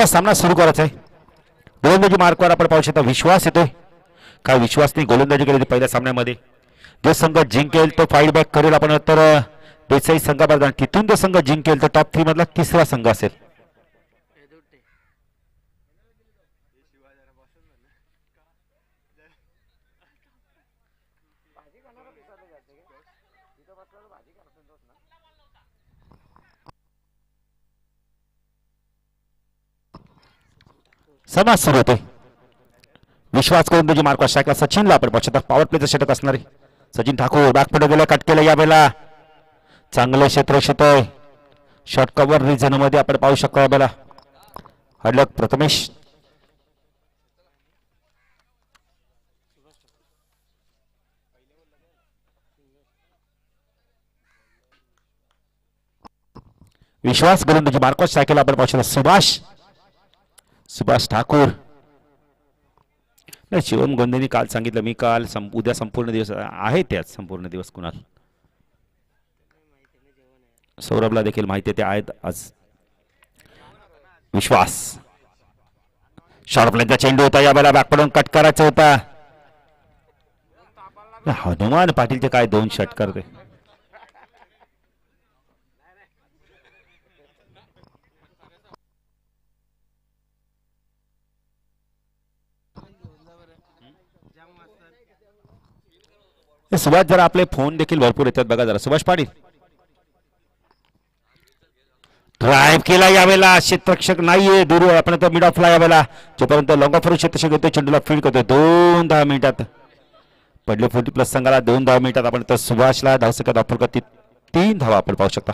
सामना सुरू करायचा आहे. गोलंदाजी मार्कवर आपण पाहू शकता विश्वास येतोय. काय विश्वास नाही गोलंदाजी केली पहिल्या सामन्यामध्ये. जो संघ जिंकेल तो फाईट बॅक करेल. आपण तर देसाई संघाबरोबर तिथून जो संघ जिंकेल तो टॉप 3 मधला तिसरा संघ असेल. समाज सुरू होतोय. विश्वास गोलंदाजी मार्कवर स्ट्राईकला सचिनला आपण पाहू शकता. पॉवर प्लेचं षटक असणार आहे. सचिन ठाकूर बॅकफुट गेला कट केलं यावेळेला. चांगले क्षेत्र येतोय. शॉर्ट कव्हर रिजन मध्ये आपण पाहू शकतो यावेळेला. हडलक प्रथमेश विश्वास गोलंदाजी मार्कवर स्ट्राईकला आपण पाहू शकतो. सुभाष ठाकूर. नाही शिवम गोंदेनी काल सांगितलं मी काल उद्या संपूर्ण दिवस आहे. त्याच संपूर्ण दिवस कुणाल सौरभला देखील माहिती आहे ते आहेत आज. विश्वास शॉर्टप्लेनचा चेंडू होता यावेळेला बॅकपडून कट करायचा होता. हनुमान पाटीलचे काय 2 शॉट करते. सुभाष जरा आपले फोन देखील भरपूर येतात बघा जरा. सुभाष पाटील ड्राईव्ह केला यावेळेला. क्षेत्ररक्षक नाहीये दूर आपण मिड ऑफला यावेळेला जोपर्यंत लॉंग ऑफ क्षेत्ररक्षक येतो चेंडूला फील्ड करतोय. 2-10 मिनिटात पडले 40 प्लस संघाला 2-10 मिनिटात आपण तर सुभाषला धावसंख्या ऑफर करते 3 धावा आपण पाहू शकता.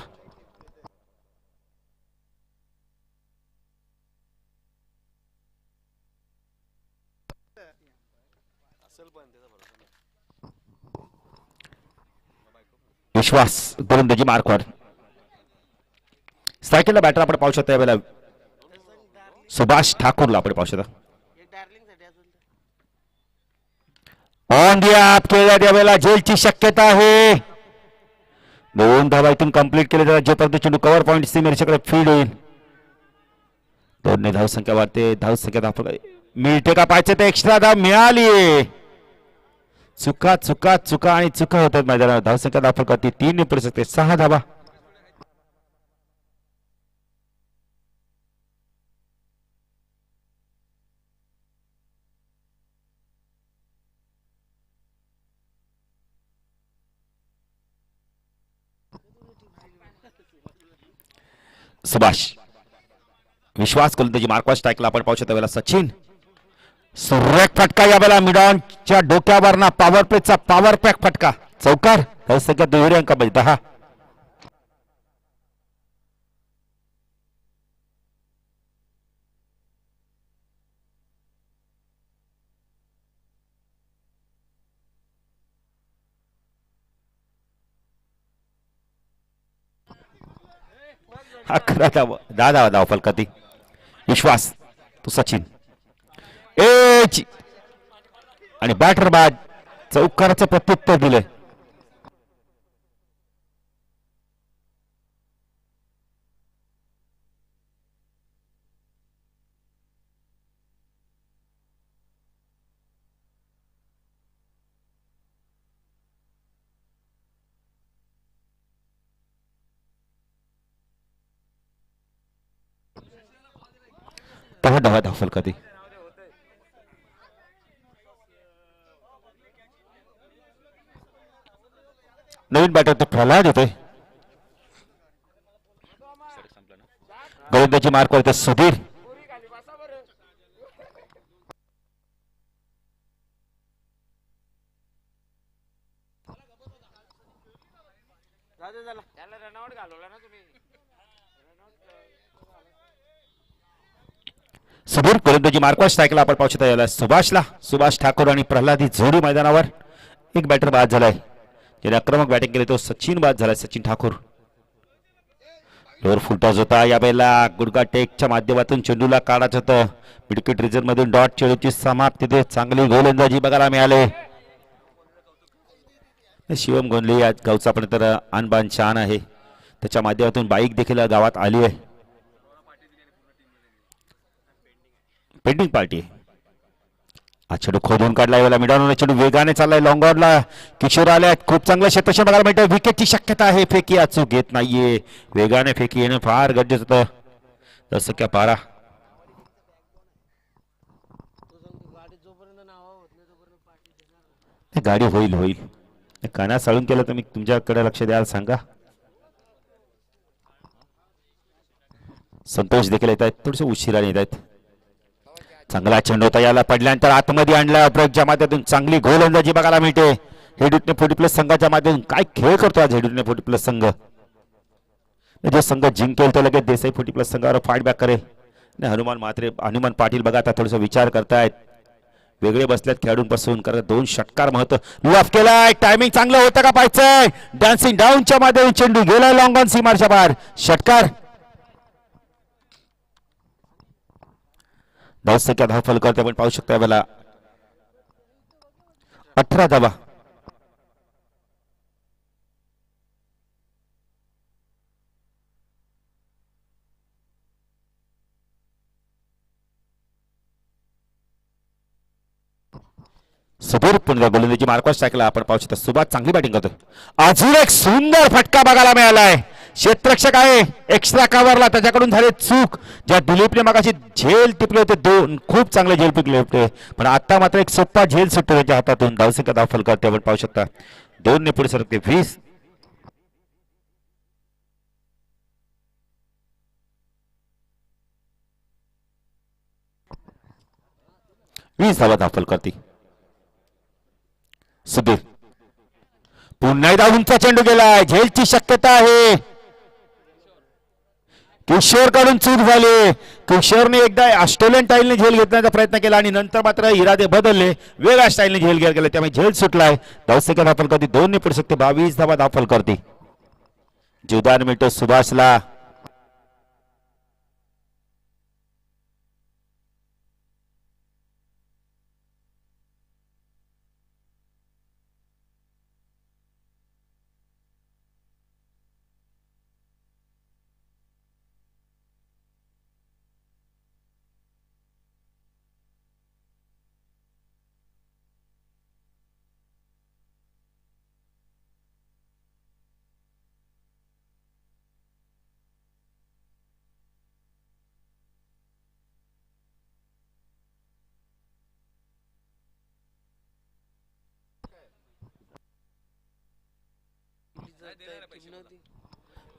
विश्वास गोलंदाजी मार्कवर स्ट्राईकला बॅटर आपण पाहू शकता यावेळेला. सुभाष ठाकूरला आपण पाहू शकता. ऑन दी ॲप केल्या त्यावेळेला जेलची शक्यता आहे. 2 धावा इथून कंप्लीट केले जातात जोपर्यंत चेंडू कव्हर पॉईंट सीमेरेषेकडे फील्ड होईल. 2 धावसंख्या वाढते. धावसंख्या मिळते का पाहिजे ते एक्स्ट्रा धाव मिळाली. चुका चुका चुका आणि चुका होतात मैदानावर. धावसंख्या दाखल करते 3 ने पडू शकते 6 धावा. सुभाष विश्वास गोलंदाजी मार्कवर स्ट्राईकला आपण पाहू शकतो. सचिन सुरेख फटका यावेळेला मिडॉनच्या डोक्यावर ना पॉवर प्लेचा पॉवर पॅक फटका चौकार. धावसंख्या 2 अंकामध्ये 10. अकरा धावा 10 धावा धाव फलकाती. विश्वास तो सचिन आणि बॅटर बाद चौकाराचं प्रत्युत्तर दिले. दहा धाव फलकाती. नवीन बॅटर तो प्रल्हाद येतोय. गोलंदाजी मार्क करते सुधीर. सुधीर गोलंदाजी मार्कवर स्ट्राईकला आपण पाहू शकता याला सुभाष ठाकूर आणि प्रल्हादी जोडी मैदानावर. एक बॅटर बाद झालाय ज्याने आक्रमक बॅटिंग केली तो सचिन बाद झालाय. सचिन ठाकूर लोअर फुलटॉस होता यावेळेला. गुडगा टेकच्या माध्यमातून चेंडूला काढायचं होतं. मिडविकेट रिजन मधून डॉट चेंडूची समाप्ती. तिथे चांगली गोलंदाजी बघायला मिळाले. शिवम गोंधळे या गावचा पण तर आणबान शान आहे. त्याच्या माध्यमातून बाईक देखील गावात आली आहे. Pending party. हा चेंडू खोदून काढला यावेळेला मिडॉन. चेंडू वेगाने चाललाय लॉंग ऑनला. किशोर आल्यात. खूप चांगलं क्षेत्रक्षण बघायला मिळतं. विकेटची शक्यता आहे. फेकी अचूक घेत नाहीये. वेगाने फेकी येणं फार गरजेचं होतं. तसं क्या पारा गाडी होईल होईल. काना साळून केलं तर मी तुमच्याकडे लक्ष द्यायला सांगा. संतोष देखील येत आहेत. थोडस उशिराने येत आहेत. चांगला चेंडू होता. याला पडल्यानंतर आतमध्ये आणला. ब्रेकच्या माध्यमातून चांगली गोलंदाजी बघायला मिळते. हेडूटने 40+ संघाच्या माध्यमातून काय खेळ करतो आज हेडूटने 40+ संघ. जो संघ जिंकेल तो लगेच देसाई 40+ संघावर फाईट बॅक करे. हनुमान पाटील बघा आता थोडासा विचार करतायत. वेगळे बसल्यात खेळाडूंपासून. कारण 2 षटकार महत्व लॉफ केलाय. टायमिंग चांगलं होतं का पाहायचंय. डान्सिंग डाऊनच्या माध्यमातून चेंडू गेलाय लॉंग ऑन सीमारच्या बाहेर. षटकार. धावसंख्या धावफल करते आपण पाहू शकता. याला 18 धावा. सुबीर पुन्हा गोलंदाजी मार्कॉस टाकला आपण पाहू शकता. सुभाष चांगली बॅटिंग करतोय. अजून एक सुंदर फटका बघायला मिळालाय. क्षेत्ररक्षक आहे एक्स्ट्रा कव्हरला. त्याच्याकडून झाले चूक. ज्या दिलीपने मगाशी झेल टिपले होते 2 खूप चांगले झेल टिपले होते. पण आता मात्र एक सोपा झेल सुटतो त्याच्या हातातून. धावसंख्या धावफल करते आपण पाहू शकता. 2 ने पुढे सरकते. 20. धावा धावफल करते. सुबीर पुन्हा एकदा उंच चेंडू गेलाय. झेलची शक्यता आहे. किशोर कडून चूक झाली. किशोरने एकदा ऑस्ट्रेलियन स्टाईलने झेल घेण्याचा प्रयत्न केला आणि नंतर मात्र इरादे बदलले. वेगळ्या स्टाईलने झेल घ्यायला गेले. त्यामुळे झेल सुटलाय. धावसंख्या धावफल करते. 2 ने पुढे शकते. 22 धावा धावफल करते. जुदान मिळतो सुभाषला.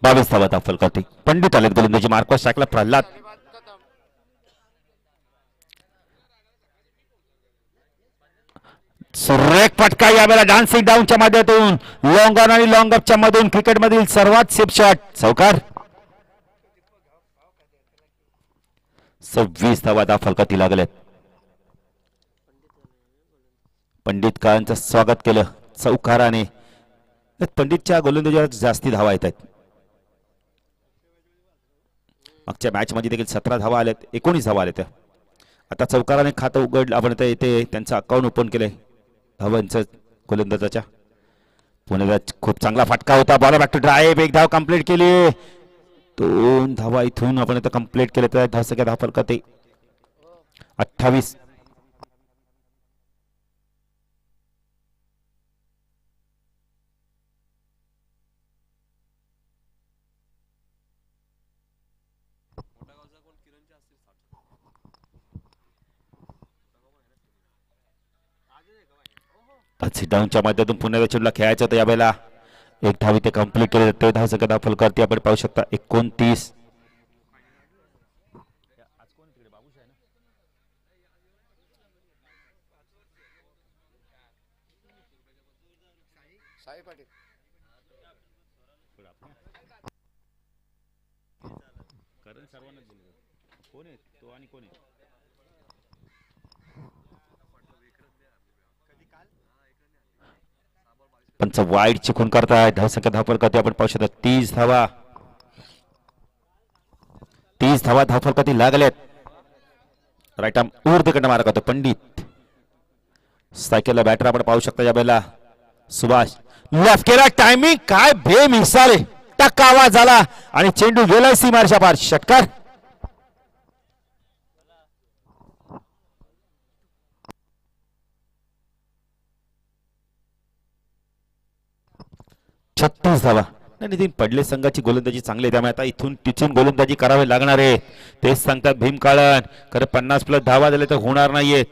बावीस धावा धावफल करते. पंडित आलेत गोलंदाजी मार्कॉस टाकला. प्रल्हाद सुरेख फटका यावेळेला डान्सिंग डाऊनच्या माध्यमातून. लॉंग ऑन आणि लॉंग अपच्या मधून क्रिकेट मधील सर्वात सेफ शॉट. चौकार. 26 धावा धावफल करती लागलेत. पंडित काळांचं स्वागत केलं चौकाराने. पंडितच्या गोलंदाजीवर जास्ती धावा येत आहेत. मागच्या मॅच मध्ये देखील 17 धावा आल्यात. 19 धावा आल्यात. आता चौकाराने खातं उघडलं. आपण इथे त्यांचं अकाउंट ओपन केलंय धावांचं गोलंदाजाच्या. पुण्याला खूप चांगला फटका होता. Ball back to drive. 1 धाव कंप्लीट केली. 2 धावा इथून आपण आता कंप्लीट केले. तर धावसंख्या धावफल करते 28. डाऊनच्या माध्यमातून पुन्हा चेंडूला खेळायचं होतं. यावेळेला 1 धाव इथे कंप्लीट केले जाते. धावसंख्या धावफल करते आपण पाहू शकता 29. पंच वाईड चिकून करताय. धावसंख्या धावफल करते आपण पाहू शकता 30 धावा. 30 धावा धावफल करते लागल्यात. राईट आर्म ऊर्ध्वकडे मारा करतो पंडित. सायकलला बॅटर आपण पाहू शकता यावेळेला सुभाष. लेफ्ट केला. टायमिंग काय बेमिसाल टक्का आवाज झाला आणि चेंडू गेलाय सीमारच्या पार. षटकार. 36 धावा. नाही नितीन, पडले संघाची गोलंदाजी चांगली आहे, त्यामुळे आता इथून तिथून गोलंदाजी करावी लागणार आहे. तेच सांगतात भीम काळन. खरं 50+ धावा झाले तर होणार नाहीये.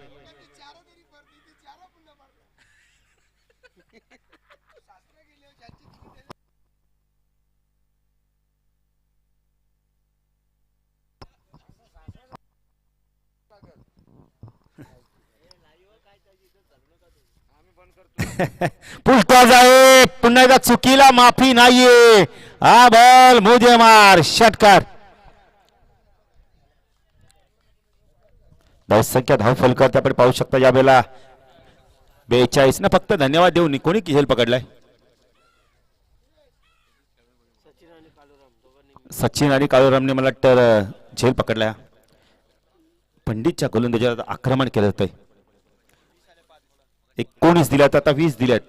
पुलटॉस आहे, पुन्हा एकदा चुकीला माफी नाहीये. हा बॉल मोजे मार षटकार. धावसंख्या धाव फलक आपण पाहू शकता यावेळेला 42 ना. फक्त धन्यवाद देऊन कोणी झेल पकडलाय? सचिन आणि काळूरामने मला वाटतं झेल पकडलाय. पंडितच्या गोलंदाजीला आक्रमण केलं होतं. 19 दिल्यात, आता 20 दिल्यात.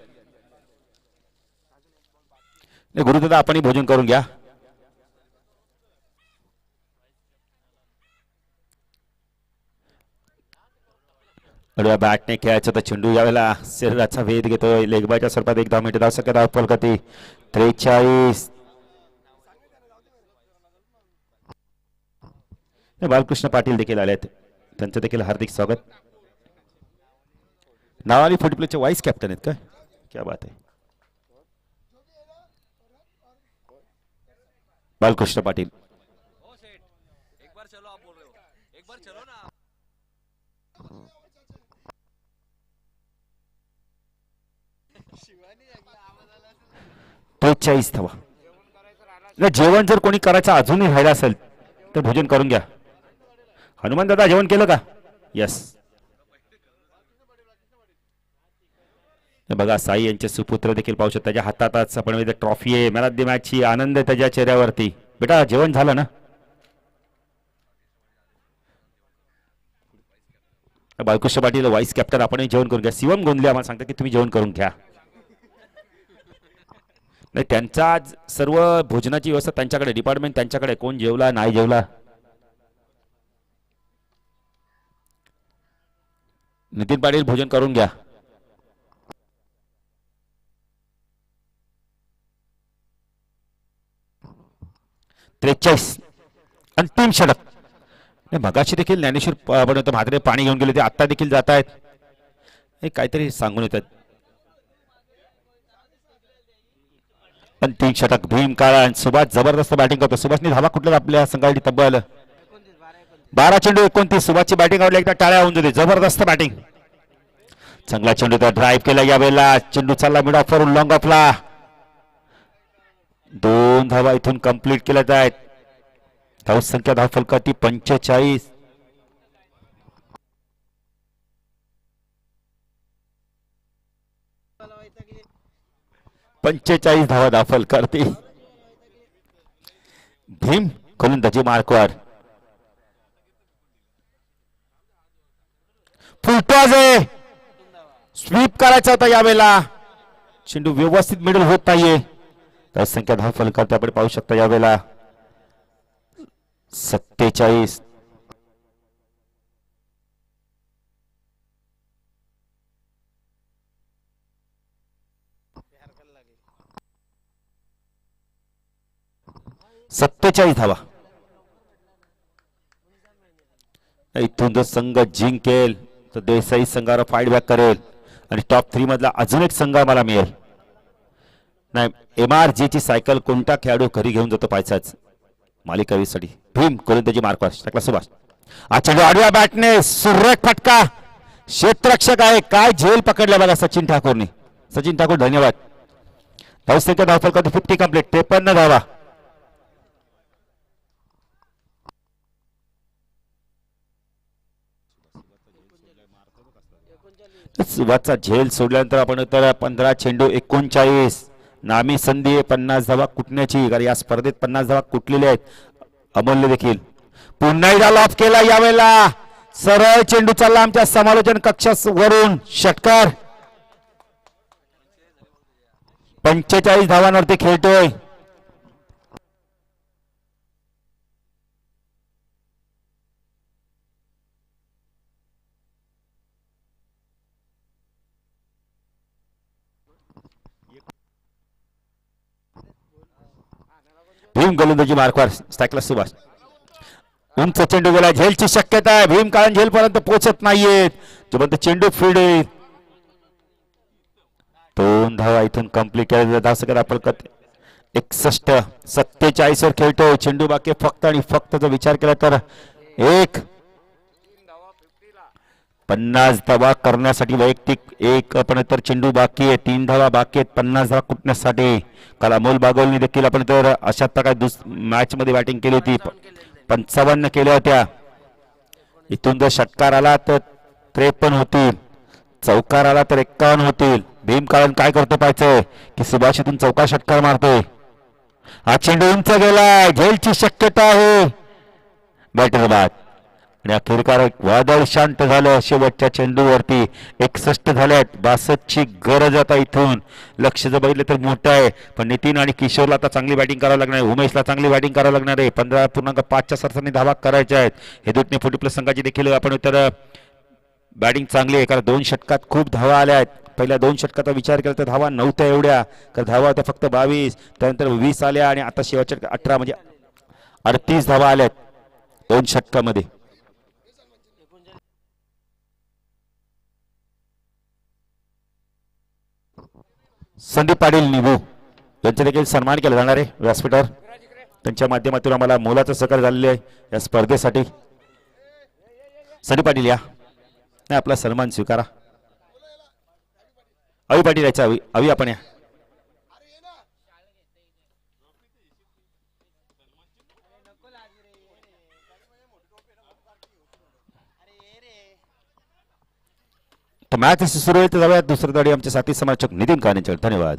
गुरुदादा आपणही भोजन करून घ्या. अडव्या बॅटने खेळायचं तर चेंडू यावेळेला शरीराचा वेध घेतोय. लेगबायच्या स्वरूपात 1 धाव मिळते. धावसंख्या धाव फलकती 43. बालकृष्ण पाटील देखील आलेत, त्यांचं देखील हार्दिक स्वागत. नावाली फुट प्लेचे वाईस कॅप्टन आहेत का? क्या बात आहे. बालकृष्ण पाटील. धावा. जेवण जर कोणी करायचं अजूनही राहिलं असेल तर भोजन करून घ्या. हनुमान दादा जेवण केलं का? यस. बघा साई यांचे सुपुत्र देखील पाहू शकता. त्याच्या हातात आपण ट्रॉफी आहे, मॅन ऑफ द मॅचची. आनंद आहे त्याच्या चेहऱ्यावरती. बेटा जेवण झालं ना? बालकृष्ण पाटील वाईस कॅप्टन, आपणही जेवण करून घ्या. शिवम गोंधले आम्हाला सांगतात की तुम्ही जेवण करून घ्या. नाही, त्यांचा सर्व भोजनाची व्यवस्था त्यांच्याकडे, डिपार्टमेंट त्यांच्याकडे. कोण जेवला नाही जेवला. नितीन पाटील भोजन करून घ्या. अंतिम षटक. मगाशी देखील ज्ञानेश्वर म्हात्रे पाणी घेऊन गेले, ते आता देखील जात आहेत. हे काहीतरी सांगून येतात. अंतिम षटक. भीम काळा. सुभाष जबरदस्त बॅटिंग करतो. सुभाषने धावा कुठल्या आपल्या संघाची तब्बल 12 चेंडू 29. सुभाषची बॅटिंग आवडली, एकदा टाळ्या होऊन जाते. जबरदस्त बॅटिंग. चांगला चेंडू तर ड्राईव्ह केला यावेळेला. चेंडू चालला मिड ऑफ वरून लॉंग ऑफला. 2 धावा इथून कंप्लीट केल्या आहेत. धावसंख्या धाव फलकाती 45. धावा दाखल करते. भीम गोलंदाजी मार्कवर. फुलटॉस आहे. स्वीप करायचा होता यावेळेला. चेंडू व्यवस्थित मिडल होत नाहीये. धावसंख्या धाव फलकात आपण पाहू शकता यावेळेला 47. धावा. इथून जर संघ जिंकेल तर देसाई संघाला फाईट बॅक करेल आणि टॉप 3 मधला अजून एक संघ आम्हाला मिळेल. नाही, MRG ची सायकल कोणता खेळाडू घरी घेऊन जातो पायचाच मालिकावीसाठी. भीम गोलंदाजी मार्कवर टाकला सुभाष. अच्छा, आडव्या बॅटने सुरेख फटका. क्षेत्ररक्षक आहे. काय झेल पकडला बघा सचिन ठाकूरने. सचिन ठाकूर धन्यवाद. धावसंख्या धाव फलकात 50 कंप्लीट. 53 धावा. सुभाषचा झेल सोडल्यानंतर आपण तर 15 चेंडू 39. नामी संधी 50 धावा कुटण्याची. कारण या स्पर्धेत 50 धावा कुटलेल्या आहेत. अमोलने देखील पुन्हा एकदा लॉफ केला यावेळेला. सरळ चेंडू चालला आमच्या समालोचन कक्षावरून. षटकार. 45 धावांवरती खेळतोय. भीम गोलंदाजी मार्कवर स्ट्राईकला सुभाष. उंच चेंडू गेला, झेलची शक्यता आहे. भीम कारण झेलपर्यंत पोहोचत नाहीयेत. जोपर्यंत चेंडू फील्ड होईल. 2 धावा इथून कंप्लीट केल्या. धावसकर अपलकत 61-47 वर खेळतो. चेंडू बाकी फक्त आणि फक्त जर विचार केला तर 50 धावा करण्यासाठी वैयक्तिक एक आपण तर चेंडू बाकी आहे. 3 धावा बाकी आहेत 50 धावा कुटण्यासाठी. काल अमोल बागोलने देखील आपण तर अशा प्रकारे मॅच मध्ये बॅटिंग केली होती. 55 केल्या होत्या. इथून जर षटकार आला तर 53 होतील. चौकार आला तर 51 होतील. भीम कारण काय करतो पाहायचंय की सुभाष इथून चौकार षटकार मारतोय. हा चेंडू उंच गेलाय, झेलची शक्यता आहे. बॅटर बाद आणि अखेरकार वादळ शांत झालं. शेवटच्या चेंडूवरती 61 झाल्यात. 62 ची गरज आता इथून. लक्ष जर बघितलं तर मोठं आहे, पण नितीन आणि किशोरला आता चांगली बॅटिंग करावं लागणार आहे. उमेशला चांगली बॅटिंग करावं लागणार आहे. 15.5च्या सरसाने धावा करायच्या आहेत. हे दुटणे 40+ संघाची देखील आपण तर बॅटिंग चांगली आहे, कारण 2 षटकात खूप धावा आल्या आहेत. पहिल्या 2 षटकाचा विचार केला तर धावा नव्हत्या एवढ्या, तर धावा होत्या फक्त 22. त्यानंतर 20 आल्या आणि आता शेवटच्या 18 म्हणजे 38 धावा आल्यात 2 षटकामध्ये. संदीप पाटील निबू यांचा देखील सन्मान केला जाणार आहे व्यासपीठावर. त्यांच्या माध्यमातून आम्हाला मोलाचं सहकार्य झालेले आहे या स्पर्धेसाठी. संदीप पाटील या, नाही आपला सन्मान स्वीकारा. अवी पाटील यायचा. अवी आपण या. तर मॅच सुरू आहे तर जाऊयात दुसऱ्या दाडी आमचे साथी समालोचक नितीन कानेचर. धन्यवाद.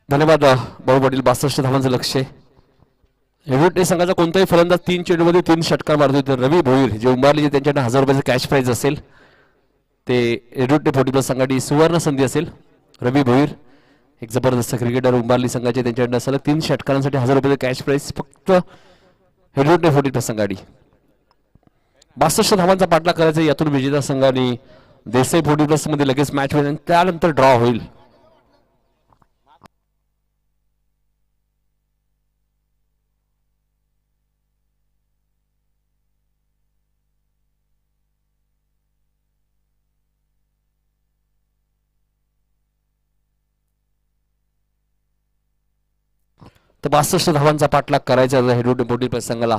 धन्यवाद भाऊ पाटील. 62 धावांचं लक्ष आहे. हेविटे संघाचा कोणताही फलंदाज 3 चेंडूमध्ये 3 षटकार मारतोय. तर रवी भोईर जे उंबारले त्यांच्याकडे 1000 रुपयाचं कॅश प्राइज असेल, ते हेविटे 40+ संघाची सुवर्ण संधी असेल. रवी भोईर एक जबरदस्त क्रिकेटर उंबारली संघाचे, त्यांच्याकडे सलग 3 षटकारांसाठी 1000 रुपयाचं कॅश प्राइज फक्त हेविटे 40+ संघाची. 62 धावांचा पाठलाग करायचा. यातून विजेता संघाने देसाई 40+ मध्ये लगेच मॅच होईल आणि त्यानंतर ड्रॉ होईल. तर 62 धावांचा पाठलाग करायचा हेडवटे 40+ संघाला.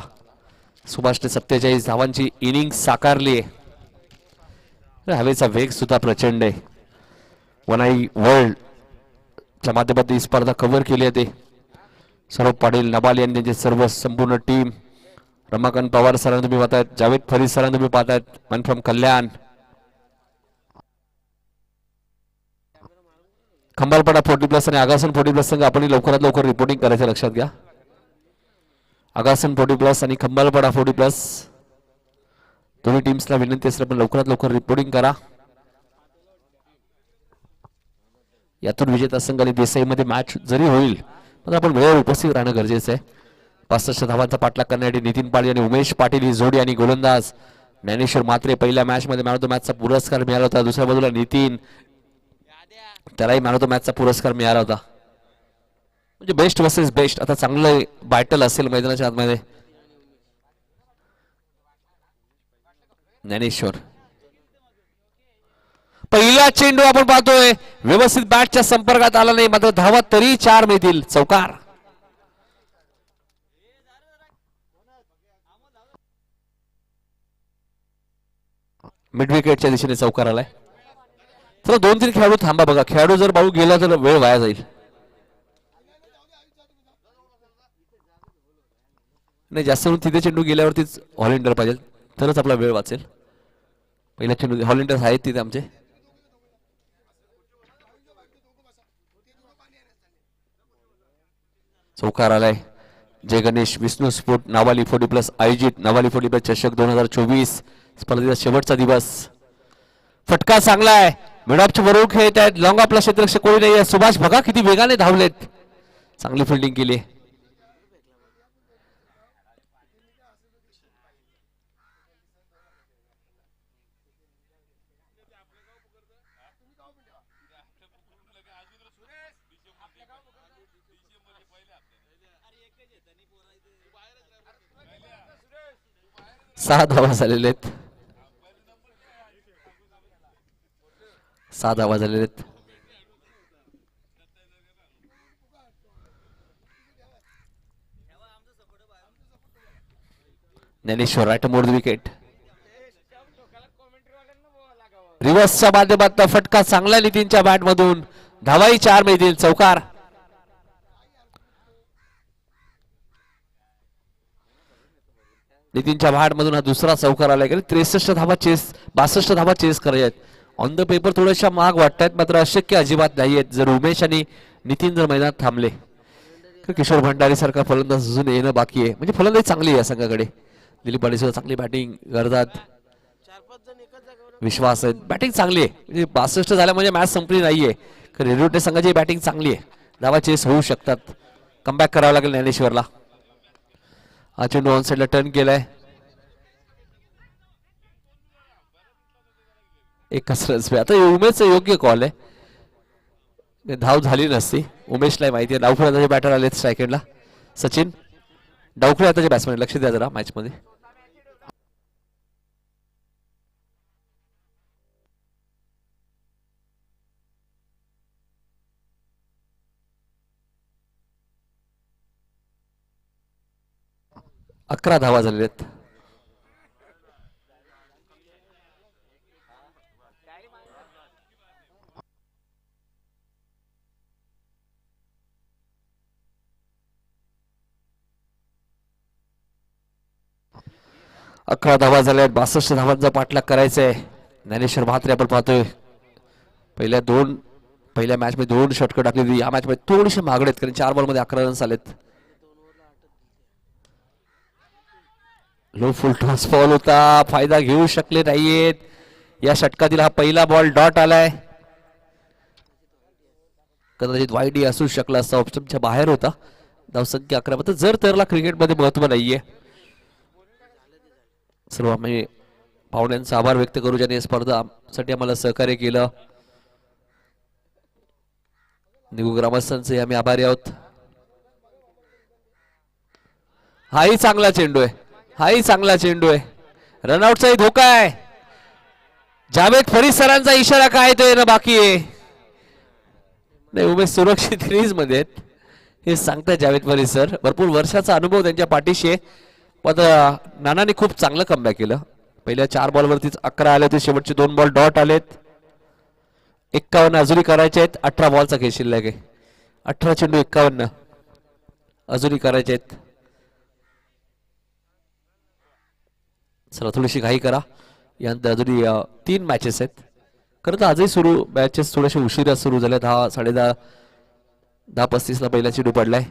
सुभाषने 47 धावांची इनिंग साकारली आहे. हवेचा वेग सुद्धा प्रचंड आहे. वनाई वर्ल्ड च्या माध्यमातून ही स्पर्धा कव्हर केली आहे. ते सौरभ पाटील, नबाल यांनी त्यांचे सर्व संपूर्ण टीम, रमाकांत पवार सरांना तुम्ही पाहतायत, जावेद फरीद सरांना तुम्ही पाहतायत, मन फ्रॉम कल्याण, खंबालपाडा 40+ आणि आगासन 40+ संघ आपण लवकरात लवकर रिपोर्टिंग करायचं लक्षात घ्या. आगासन 40+ आणि खंबालपाडा 40+ दोन्ही टीम्सला विनंती असेल आपण लवकरात लवकर रिपोर्टिंग करा. यातून विजेता संघ आणि देसाईमध्ये मॅच जरी होईल पण आपण वेळेवर उपस्थित राहणं गरजेचं आहे. 65 धावांचा पाठलाग करण्यासाठी नितीन पाटील आणि उमेश पाटील ही जोडी आणि गोलंदाज ज्ञानेश्वर मात्रे. पहिल्या मॅच मध्ये मॅन ऑफ द मॅचचा पुरस्कार मिळाला होता. दुसऱ्या बाजूला नितीन, त्यालाही मॅन ऑफ द मॅचचा पुरस्कार मिळाला होता. म्हणजे बेस्ट वर्सेस बेस्ट. आता चांगलं बॅटल असेल मैदानाच्या आतमध्ये. ज्ञानेश्वर पहिला चेंडू आपण पाहतोय व्यवस्थित बॅटच्या संपर्कात आला नाही, मात्र धावा तरी 4 मिळतील. चौकार मिड विकेटच्या दिशेने चौकार आलाय. चला 2-3 खेळाडू थांबा बघा. खेळाडू जर बाळू गेला तर वेळ वाया जाईल. नाही जास्त करून तिथे चेंडू गेल्यावरतीच हॉलिंडर पाहिजे तरच आपला वेळ वाचेल. पहिल्या चेंडू हॉलिंडर्स आहेत तिथे आमचे. चौकार आलाय. जय गणेश विष्णू स्पोर्ट नावाली 40+ आयोजित नावाली 40+ चषक 2024 स्पर्धेचा शेवटचा दिवस. फटका चांगला आहे. मिडऑफच्या बरोबर खेळत आहेत. लॉंग ऑफला क्षेत्ररक्षक कोणी नाही आहे. सुभाष बघा किती वेगाने धावलेत. चांगली फिल्डिंग केली. सहा धावा झालेले आहेत. 6 धावा झालेले आहेत. ज्ञानेश्वर राईट मोड विकेट. रिव्हर्सच्या माध्यमातून फटका चांगला नितीनच्या बॅट मधून. धावाही 4 मिळतील. चौकार. नितीनच्या बॅट मधून हा दुसरा चौकार आलाय. 63 धावा चेस 62 धावा चेस करायच्यात. ऑन द पेपर थोड्याशा महाग वाटतात मात्र अशक्य अजिबात नाहीयेत जर उमेश आणि नितीन जर मैदानात थांबले. किशोर भंडारी सारखा फलंदाज अजून येणं बाकी आहे. म्हणजे फलंदाजी चांगली आहे या संघाकडे. दिलीप पाटील सुद्धा चांगली बॅटिंग करतात. विश्वास आहे. बॅटिंग चांगली आहे. म्हणजे 62 झाल्या म्हणजे मॅच संपली नाहीये. रेल्वे संघाची बॅटिंग चांगली आहे. धावा चेस होऊ शकतात. कमबॅक करावं लागेल ज्ञानेश्वरला. हा चेंडू ऑन साईडला टर्न केलाय. एक कसरत आता उमेशचा योग्य कॉल आहे. धाव झाली नसती. उमेशला माहिती आहे. डावखळे आताचे बॅटर आले स्ट्रायकेडला. सचिन डावखळे आताचे बॅट्समॅन लक्ष द्या जरा मॅच मध्ये. अकरा धावा झालेल्या आहेत. अकरा धावा झाल्या. 62 धावांचा पाठलाग करायचा आहे. ज्ञानेश्वर म्हात्रे आपण पाहतोय पहिल्या मॅच मध्ये 2 षटकं टाकलेली. या मॅच मध्ये थोडीशी महागडे आहेत कारण 4 बॉल मध्ये 11 रन्स आलेत. लो फुल टॉस बॉल होता. फायदा घेऊ शकले नाहीयेत. या षटकातील हा पहिला बॉल डॉट आलाय. कदाचित वाईट असू शकला असता. ऑप्शनच्या बाहेर होता. धावसंख्या 11 मात्र जर तरला क्रिकेटमध्ये महत्व नाहीये. सर्व आम्ही पाहुण्यांचा आभार व्यक्त करू ज्यांनी स्पर्धासाठी आम्हाला सहकार्य केलं. निगू ग्रामस्थांचे आम्ही आभारी आहोत. हाही चांगला चेंडू आहे. हाही चांगला चेंडू आहे. रनआउटचाही धोका आहे. जावेद फरीद सरांचा इशारा काय तो येणं बाकी आहे. नाही उमेश सुरक्षित क्रीज मध्ये आहेत हे सांगताय जावेद फरीद सर. भरपूर वर्षाचा अनुभव त्यांच्या पाठीशी आहे. पण नानाने खूप चांगलं कमबॅक केलं. पहिल्या 4 बॉलवरतीच 11 आले होते. शेवटचे 2 बॉल डॉट आलेत. 51 अजूनही करायचे आहेत. 18 बॉलचा खेळ शिल्लक आहे. 18 चेंडू 51 अजूनही करायचे आहेत. चला थोडीशी घाई करा. यानंतर अजूनही 3 मॅचेस आहेत. खरं तर आजही मॅचेस थोड्याशा उशिरा सुरू झाल्या. 10 10:30 10:35 ला पहिला चेंडू पडलाय.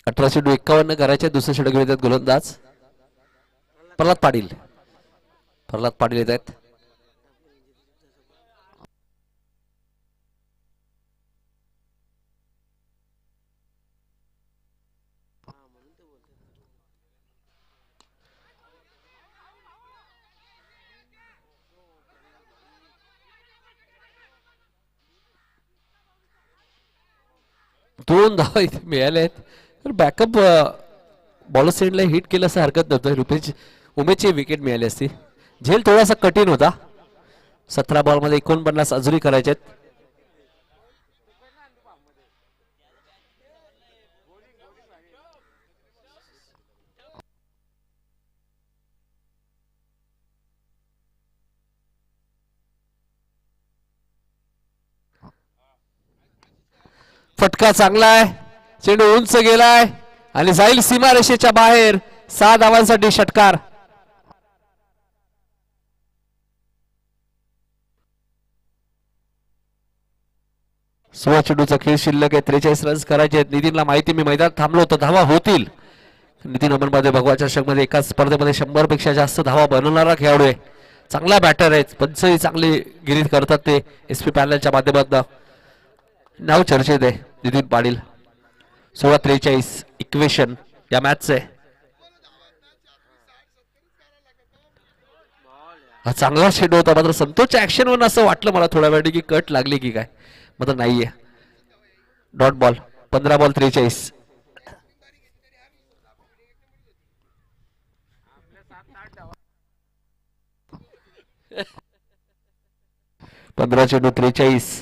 अठरा चेंडू 51 करायचे. दुसरे षटक घेतात गोलंदाज प्रल्हाद पाटील. प्रल्हाद पाटील येत आहेत. 2 धावा इथे मिळाल्या आहेत. तर बॅकअप बॉलर सेंडला हिट केलं असं हरकत नव्हतं. उमेशची विकेट मिळाली असती. झेल थोडासा कठीण होता. 17 बॉलमध्ये 49 अजूनही करायचे आहेत. फटका चांगला आहे. चेंडू उंच गेलाय आणि जाईल सीमारेषेच्या बाहेर. 6 धावांसाठी षटकार. सोळा चेंडूचा खेळ शिल्लक आहे. 43 रन्स करायचे आहेत. नितीनला माहिती मी मैदानात थांबलो होतो, धावा होतील. नितीन अमनमध्ये भगवा चषक मध्ये एकाच स्पर्धेमध्ये 100 पेक्षा जास्त धावा बनवणारा खेळाडू आहे. चांगला बॅटर आहे. पंचही चांगली गिरीत करतात ते SP पॅनलच्या माध्यमातून. नाव चर्चेत आहे नितीन पाटील. 16-43 इक्वेशन या मॅचचं आहे. हा चांगला चेंडू होता, मात्र संतोषच्या ऍक्शन वरून असं वाटलं मला थोड्या वेळ की कट लागली की काय, मात्र नाहीये. Dot ball. 15 बॉल 43. 15 चेंडू 43.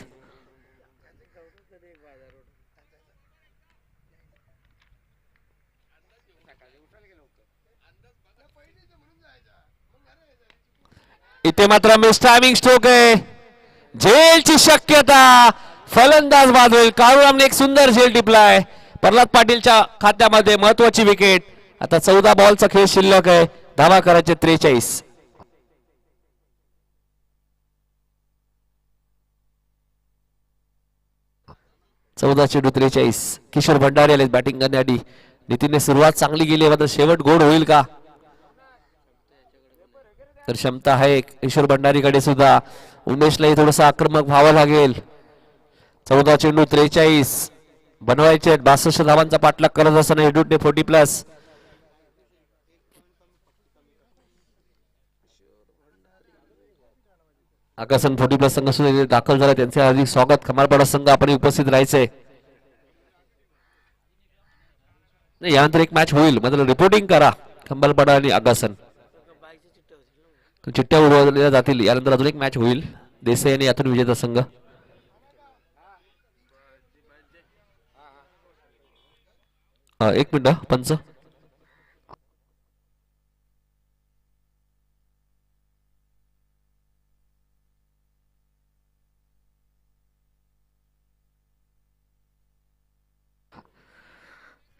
इथे मात्र मिस टायमिंग स्ट्रोक आहे. झेलची शक्यता. फलंदाज बाद होईल. काळूरामने एक सुंदर झेल टिपलाय. प्रल्हाद पाटीलच्या खात्यामध्ये महत्वाची विकेट. आता 14 बॉलचा खेळ शिल्लक आहे. धावा करायचे 43. चौदा चेंडू 43. किशोर भंडारी आले बॅटिंग करण्यासाठी. नितीनने सुरुवात चांगली केली, मात्र शेवट गोड होईल का? तर क्षमता आहे किशोर भंडारीकडे सुद्धा. उमेशलाही थोडंसं आक्रमक व्हावं लागेल. 14 चेंडू 43 बनवायचे. 62 धावांचा पाठलाग करत असताना एडूटने 40+. आकाशन 40+ संघ सुद्धा दाखल झाला. त्यांचे हार्दिक स्वागत. खमारपाडा संघ आपण उपस्थित राहायचंय. नाही, यानंतर एक मॅच होईल, मात्र रिपोर्टिंग करा. खंबालपाडा आणि आगासन चिठ्ठ्या उडवल्या जातील. यानंतर अजून एक मॅच होईल. देसाई आणि यातून विजेता संघ. एक मिनिट पंच.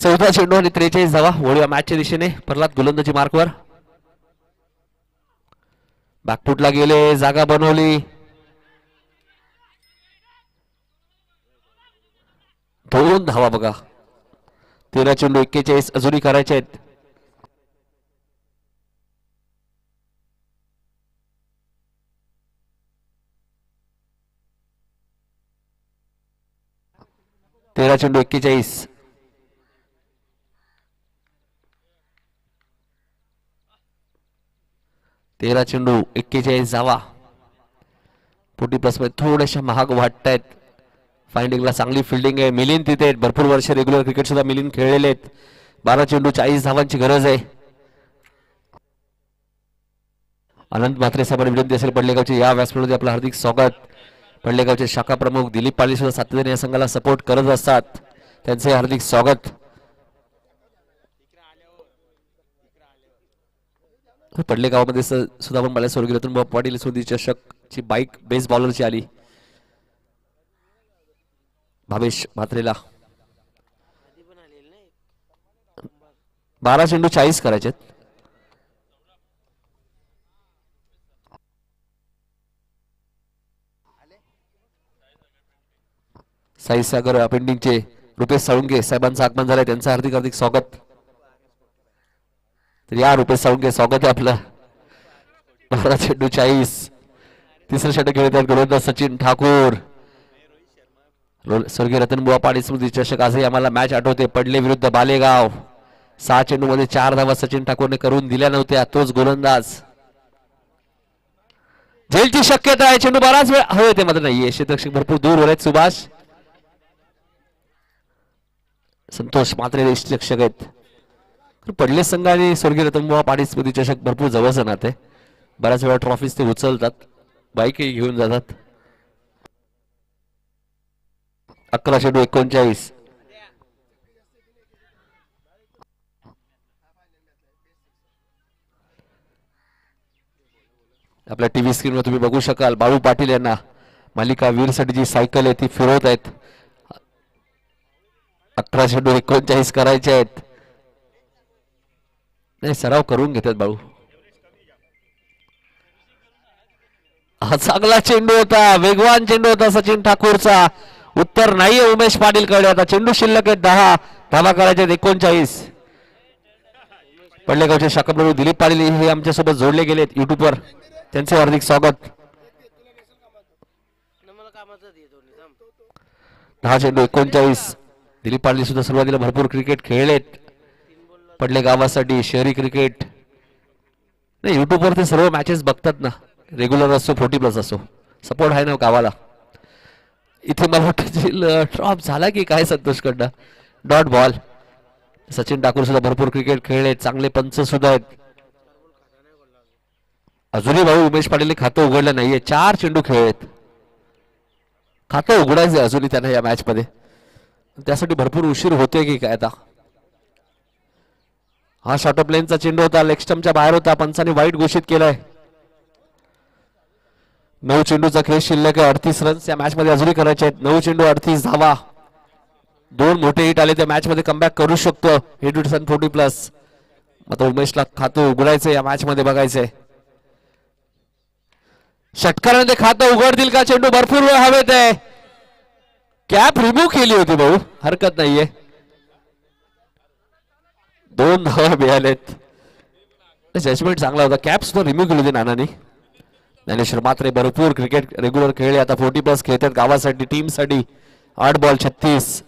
चौदा चेंडू आणि 43 धावा. वळूया मॅचच्या दिशेने. प्रल्हाद गोलंदाजी मार्कवर. बॅकफुटला गेले, जागा बनवली. 2 धावा बघा. 13 चेंडू 41 अजूनही करायचे आहेत. तेरा चेंडू 41. तेरा चेंडू 41 धावा. 40+ मध्ये थोड्याशा महाग वाटतायत. फाइंडिंगला चांगली फिल्डिंग आहे. मिलिंद तिथे भरपूर वर्ष रेग्युलर क्रिकेट सुद्धा मिलिंद खेळलेले आहेत. 12 चेंडू 40 धावांची गरज आहे. अनंत म्हात्रे साहेबांनी विनंती असेल पडलेगावचे या व्यासपीठामध्ये आपलं हार्दिक स्वागत. पडलेगावचे शाखा प्रमुख दिलीप पाटील सुद्धा सातत्याने या संघाला सपोर्ट करत असतात. त्यांचे हार्दिक स्वागत. पडलेगावमध्ये सुद्धा आपण पाहिलं स्वर्गीय पाटील सुधी चषकची बाईक बेस बॉलरची आली. भावेश म्हात्रेला 12 चेंडू 40 करायचे. साई सागर पेंडिंगचे रुपेश साळुंगे साहेबांचं आगमन झालंय. त्यांचं हार्दिक हार्दिक स्वागत. तर या रुपेश साळुंगे स्वागत आहे आपलं. 12 चेंडू 40. तिसरं षटक खेळत आहेत गोलंदाज सचिन ठाकूर. स्वर्गीय रतनबुवा पाटील स्मृती चषक आजही आम्हाला मॅच आठवते. पडले विरुद्ध बालेगाव. 6 चेंडू मध्ये 4 धावा सचिन ठाकूरने करून दिल्या नव्हत्या. तोच गोलंदाज. झेलची शक्यता आहे. चेंडू बराच वेळ हवे होते मात्र नाहीये. क्षेत्ररक्षक भरपूर दूर होत आहेत. सुभाष संतोष मात्रे रक्षक आहेत. पडले संघ आणि स्वर्गीय रतनबुवा पाटील स्मृती चषक भरपूर जवळचं नाते. बऱ्याच वेळा ट्रॉफीज ते उचलतात, बाईकही घेऊन जातात. 11:39. आपल्या टीव्ही स्क्रीनवर तुम्ही बघू शकाल बाळू पाटील यांना मालिका वीरसाठी जी सायकल आहे ती फिरवत आहेत. 11:39 करायचे आहेत. नाही, सराव करून घेतात बाळू. हा चांगला चेंडू होता, वेगवान चेंडू होता सचिन ठाकूरचा. उत्तर नाहीये उमेश पाटील कडे. आता चेंडू शिल्लक आहेत 10, धावा करायचे 39. पडलेगावचे शाखाप्रभू दिलीप पाटील हे आमच्यासोबत जोडले गेलेत युट्यूबवर, त्यांचे हार्दिक स्वागत. 10 चेंडू 39. दिलीप पाटील सुद्धा सुरुवातीला भरपूर क्रिकेट खेळलेत पडले गावासाठी. शहरी क्रिकेट नाही, युट्यूबवर ते सर्व मॅचेस बघतात ना, रेग्युलर असो 40+ असो. सपोर्ट आहे ना गावाला. इथे मला वाटतं ड्रॉप झाला की काय संतोष कडनं. Dot ball. सचिन ठाकूर सुद्धा भरपूर क्रिकेट खेळले, चांगले पंच सुद्धा आहेत. अजूनही भाऊ उमेश पाटीलने खातं उघडलं नाहीये. 4 चेंडू खेळलेत. खातं उघडायचं अजूनही त्यांना या मॅच मध्ये. त्यासाठी भरपूर उशीर होते की काय आता. हा शॉर्ट ऑफ लेनचा चेंडू होता, लेग स्टंपच्या बाहेर होता, पंचाने वाईट घोषित केलाय. 9 चेंडूचा खेळ शिल्लक आहे. 38 रन्स या मॅच मध्ये अजूनही करायचे आहेत. 9 चेंडू 38 धावा. 2 मोठे हिट आले, त्या मॅच मध्ये कमबॅक करू शकतो. Hit Whitson 40+. आता उमेशला खातं उघडायचं या मॅच मध्ये, बघायचंय षटकाराने खातं उघडतील का. चेंडू भरपूर वेळ हवेत आहे. कॅप रिमूव्ह केली होती भाऊ, हरकत नाहीये. 2 धावा मिळालेत. जजमेंट चांगला होता. कॅप सुद्धा रिमूव्ह केली होती नानांनी. ज्ञानेश्वर मात्रे भरपूर क्रिकेट रेग्युलर खेळले, आता 40+ खेळतात गावासाठी, टीमसाठी. 8 बॉल 36.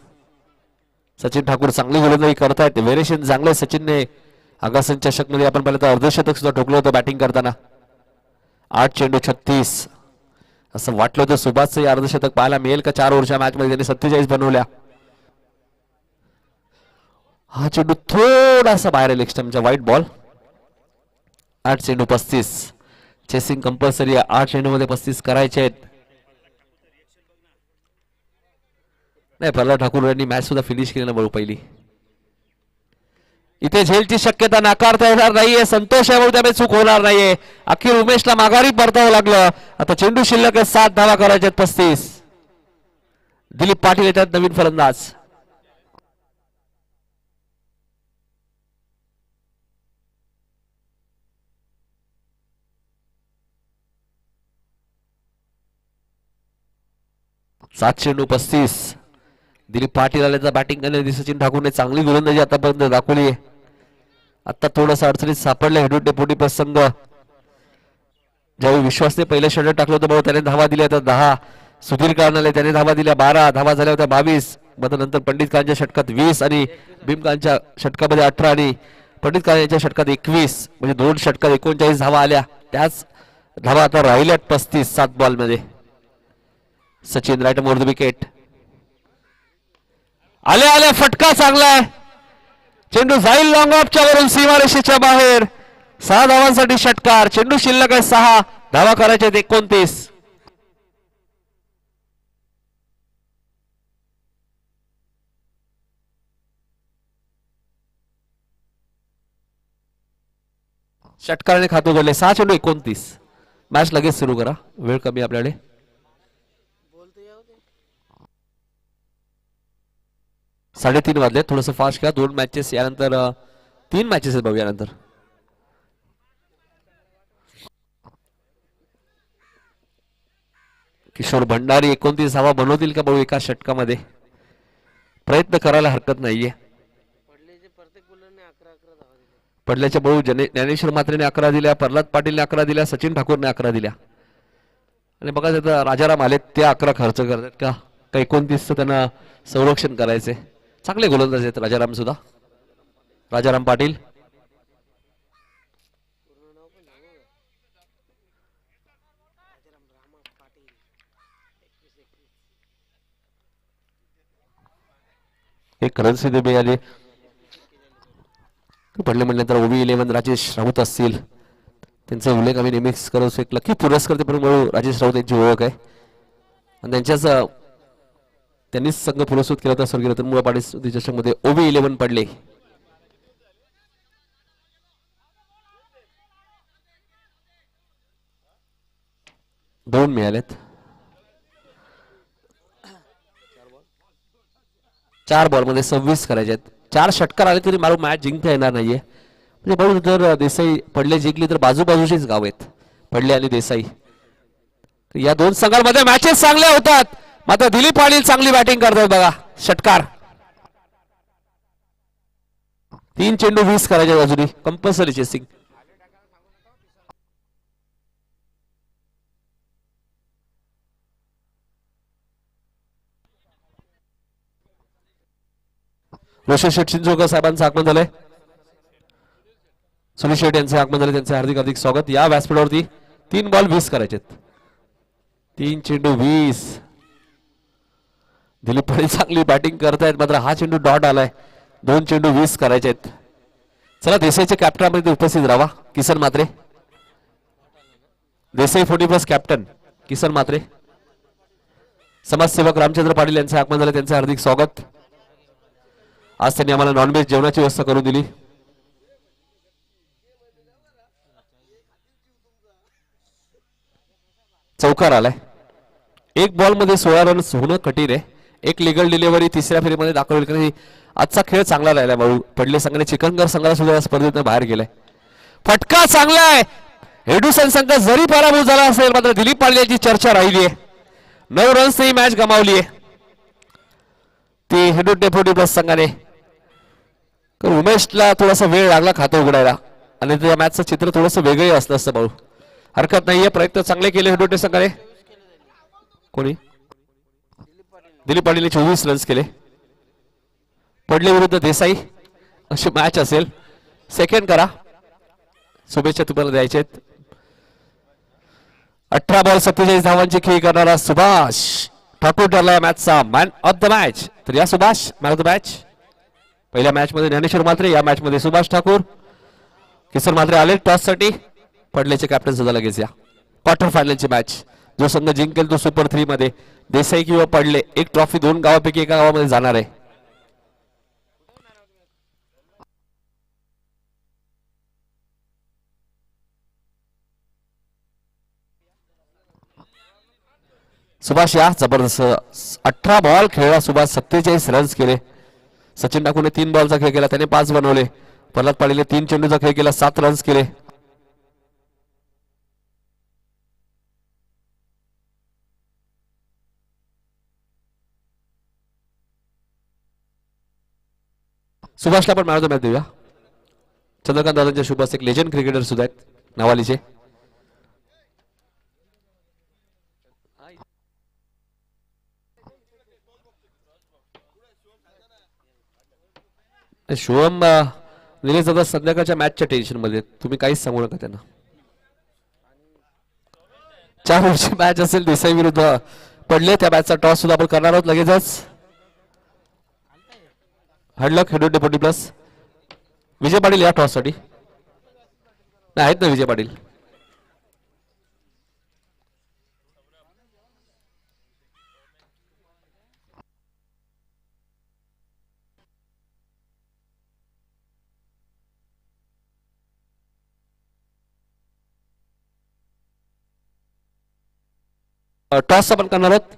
सचिन ठाकूर चांगली गोलंदाजी करतायत. व्हेरिएशन चांगले सचिनने. आगासन चषक मध्ये आपण पाहिलं तर अर्धशतक सुद्धा ठोकलं होतं बॅटिंग करताना. 8 चेंडू 36. असं वाटलं होतं सुभाषचं अर्धशतक पाहायला मिळेल का. 4 ओव्हरच्या मॅच मध्ये त्यांनी 47 बनवल्या. हा चेंडू थोडासा बाहेर लेग स्टंपच्या, वाईट बॉल. 8 चेंडू 35. चेसिंग कंपल्सरी आहे. 8 चेंडू मध्ये 35 करायचे आहेत. नाही, प्रल्हाद ठाकूर यांनी मॅच सुद्धा फिनिश केली ना भाऊ पहिली. इथे झेलची शक्यता नाकारता येणार नाहीये. संतोष आहे त्यामुळे चूक होणार नाहीये. अखेर उमेशला माघारी परतावं लागलं. आता चेंडू शिल्लक आहे 7 धावा करायचे 35. दिलीप पाटील येतात नवीन फलंदाज. सात चेंडू 35. दिलीप पाटील आल्याचा बॅटिंग करण्याची सचिन ठाकूरने चांगली गोलंदाजी आतापर्यंत दाखवली आहे. आता थोडंसं अडचणीत सापडले हेडूट डेपुटी प्रसंग. ज्यावेळी विश्वासने पहिलं षटक टाकलं होतं भाऊ, त्याने धावा दिल्या तर 10. सुधीर काळनाले त्याने धावा दिल्या 12. धावा झाल्या होत्या 22. नंतर पंडित काळांच्या षटकात 20 आणि भीमकांच्या षटकामध्ये 18 आणि पंडित काळ यांच्या षटकात 21. म्हणजे 2 षटकात 39 धावा आल्या. त्याच धावा आता राहिल्यात 35 7 बॉल मध्ये. Sachin right more the wicket. आले फटका चांगला आहे. चेंडू जाईल लॉंग ऑफच्या वरून सीमारेषेच्या बाहेर. 6 धावांसाठी षटकार. चेंडू शिल्लक आहे 6. धावा करायचे 29. षटकाराने खातं उघडले. 6 चेंडू 29. मॅच लगेच सुरू करा, वेळ कमी आपल्याकडे. 3:30 वाजले. थोडस फास्ट घ्या. 2 मॅचेस यानंतर, 3 मॅचेस आहेत भाऊ यानंतर. किशोर भंडारी 29 धावा बनवतील का भाऊ एका षटकामध्ये. प्रयत्न करायला हरकत नाहीये. पडल्याच्या भाऊ ज्ञानेश्वर मात्रेने 11 दिल्या, प्रल्हाद पाटीलने 11 दिल्या, सचिन ठाकूरने 11 दिल्या. आणि बघा आता राजाराम आले, ते 11 खर्च करतात का 29 त्यांना संरक्षण करायचे. चांगले गोलंदाज आहेत राजाराम सुद्धा. राजाराम पाटील. एक रन्स इथे मिळाले. पडले म्हटल्यानंतर ओबी 11 राजेश राऊत असतील, त्यांचा उल्लेख आम्ही नेहमीच करत असतो. एक लकी पुरस्कार म्हणून राजेश राऊत यांची ओळख आहे आणि त्यांच्याच त्यांनीच संघ पुरस्कृत केला होता स्वर्गीय रतनमुळा पाटील चषकमध्ये. ओबी 11 पडले. दोन मिळालेत. 4 बॉलमध्ये 26 करायचे आहेत. 4 षटकार आले तरी मला मॅच जिंकता येणार नाहीये. म्हणजे बघू, जर देसाई पडले जिंकली तर बाजूबाजूचीच गाव आहेत पडले आणि देसाई. या दोन संघांमध्ये मॅचेस चांगल्या होतात. मात्र दिलीप पाटील चांगली बॅटिंग करतात बघा. षटकार 3 चेंडू 20 करायचे अजूनही कंपल्सरी चेसिंग. रोशन शेठ चिंचोळकर साहेबांचं आगमन झालंय. सुनील शेठ यांचे आगमन झाले, त्यांचे हार्दिक हार्दिक स्वागत. या व्यासपीठावरती 3 बॉल 20 करायचे. 3 चेंडू 20. दिलीप पाटील चांगली बॅटिंग करतायत, मात्र हा चेंडू डॉट आलाय. 2 चेंडू 20 करायचे आहेत. चला देसाईच्या कॅप्टनमध्ये उपस्थित राहा किसन म्हात्रे. देसाई 40+ कॅप्टन किसन म्हात्रे. समाजसेवक रामचंद्र पाटील यांचे आगमन झाले, त्यांचे हार्दिक स्वागत. आज त्यांनी आम्हाला नॉनव्हेज जेवणाची व्यवस्था करून दिली. चौकार आलाय. 1 बॉल मध्ये 16 रन्स होणं कठीण आहे. एक लिगल डिलिव्हरी तिसऱ्या फेरीमध्ये दाखवली, कारण आजचा खेळ चांगला राहिला. भाऊ पडले संघाने चिकनगर संघाला सुद्धा स्पर्धेतून बाहेर गेलाय. फटका चांगला आहे. हेडुसन संघ जरी पराभूत झाला असेल, मात्र दिलीप पाटील यांची चर्चा राहिली आहे. 9 रन्स ही मॅच गमावली आहे ती हेडू डेपोटी प्लस संघाने. तर उमेशला थोडासा वेळ लागला खातं उघडायला आणि त्या मॅचचं चित्र थोडंसं वेगळं असलं असतं. भाऊ हरकत नाहीये, प्रयत्न चांगले केले हेडोटे संघाने. कोणी दिलीप पाटीलने 24 रन्स केले. पडले विरुद्ध देसाई अशी मॅच असेल. सेकंड करा, शुभेच्छा तुम्हाला द्यायचे. 18 बॉल 47 धावांची खेळी करणारा सुभाष ठाकूर ठरला मॅचचा मॅन ऑफ द मॅच. तर या Subhash man of the match. पहिल्या मॅच मध्ये ज्ञानेश्वर म्हात्रे, या मॅच मध्ये सुभाष ठाकूर. किसन म्हात्रे आले टॉस साठी. पडल्याचे कॅप्टन सुद्धा लगेच या क्वार्टर फायनलची मॅच. जो संघ जिंकेल तो सुपर 3 मध्ये देसाई किंवा पडले एक ट्रॉफी 2 गावापैकी एका गावामध्ये जाणार आहे. सुभाष या जबरदस्त 18 बॉल खेळला सुभाष. 47 रन्स केले. सचिन ठाकूरने 3 बॉलचा खेळ केला, त्याने 5 बनवले. प्रल्हाद पाटीलने 3 चेंडूचा खेळ केला, 7 रन्स केले. सुभाषला पण मॅच देऊया. चंद्रकांत दादांच्या शुभास एक लेजंड क्रिकेटर सुद्धा आहेत नवालीचे. शुभम निलेश दादा संध्याकाळच्या मॅचच्या टेन्शन मध्ये, तुम्ही काहीच सांगू नका त्यांना. 4 ओव्हरची मॅच असेल देसाई विरुद्ध पडले. त्या मॅचचा टॉस सुद्धा आपण करणार आहोत लगेचच. हडलक हेडो डेपोटी प्लस. विजय पाटील या टॉस साठी आहेत ना. विजय पाटील टॉस आपण करणार आहोत.